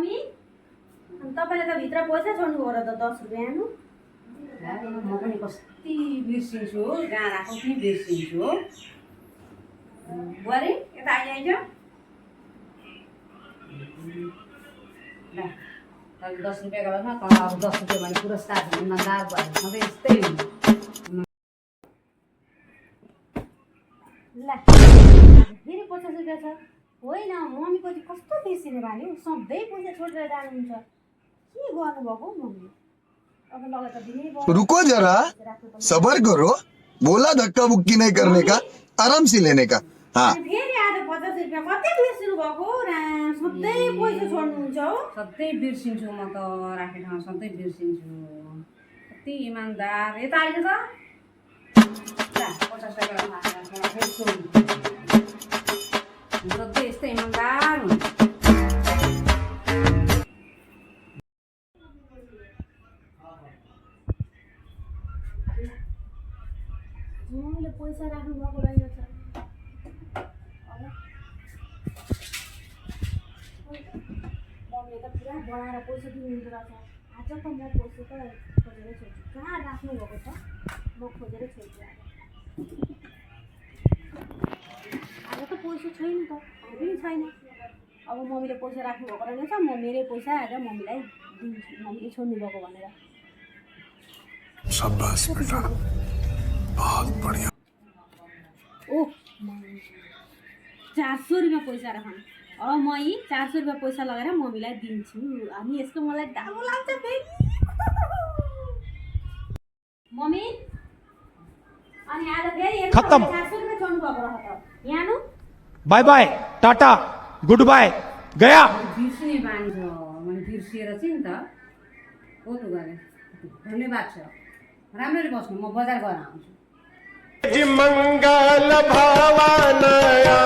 mummy तपाईले त भित्र पैसा छोड्नु हो र त 10 रुपैयाँ आनु म पनि कति बिर्सिन्छु हो गाँ राखेको पनि बिर्सिन्छु हो बुहारी यता आइज ल 10 रुपियाँको बेलामा अब 10 रुपियाँ भने पुरस्कार इमान्दार भएर सधैँ यस्तै हुन्छ ल फेरि 50 रुपैयाँ छ होइन मम्मीको चाहिँ कस्तो बिर्सिने बानी हौ सधैँ पैसा छोडेर जानुहुन्छ के गर्नुभएको मम्मी अब लगाएर त दिनै पर्यो रुको जरा सबर करो बोला धक्का बुक्की नहीं करने का आराम से लेने का हाँ अनि फेरि आज 50 रुपैयाँ कतै बिर्सिनु भएको राम सधैँ पैसा छोड्नुहुन्छ हौ सधैँ बिर्सिन्छु म त राखेको ठाउँ सधैँ बिर्सिन्छु कति इमान्दार यता आइज त 50 टका फेरि सोध्नु सधैँ यस्तै इमान्दार हुन्छ मम्मीले पैसा राख्नु भएको रहेछ मम्मीले त पुरा बढाएर पैसा दिनुहुन्छ रहेछ आज त म पैसा त खोजेरै छोड्छु कहाँ राख्नु भएको छ म खोजेरै छोड्छु आज त पैसा छैन त पनि छैन अब मम्मीले पैसा राख्नु भएको रहेछ म मेरै पैसा आएर मम्मीलाई दिन्छु मम्मीले छोड्नु भएको भनेर शाबाश बेटा बहुत बढ़िया ओह 400 रुपियाँ पैसा राख्नु अब म यी 400 रुपियाँ पैसा लगाएर मम्मीलाई दिन्छु अनि यसको मलाई डाबो लाग्छ फेरि मम्मी अनि आज फेरि खत्तम 400 रुपियाँ छोड्नु भएको रहेछ त यहाँ नु bye bye tata goodbye गया बिर्सिने बानी छ मैले बिर्सिएर चाहिँ नि त हो त गरे धन्यवाद छ राम्ररी बस्नु म बजार गएर आउँछु मंगल भावनया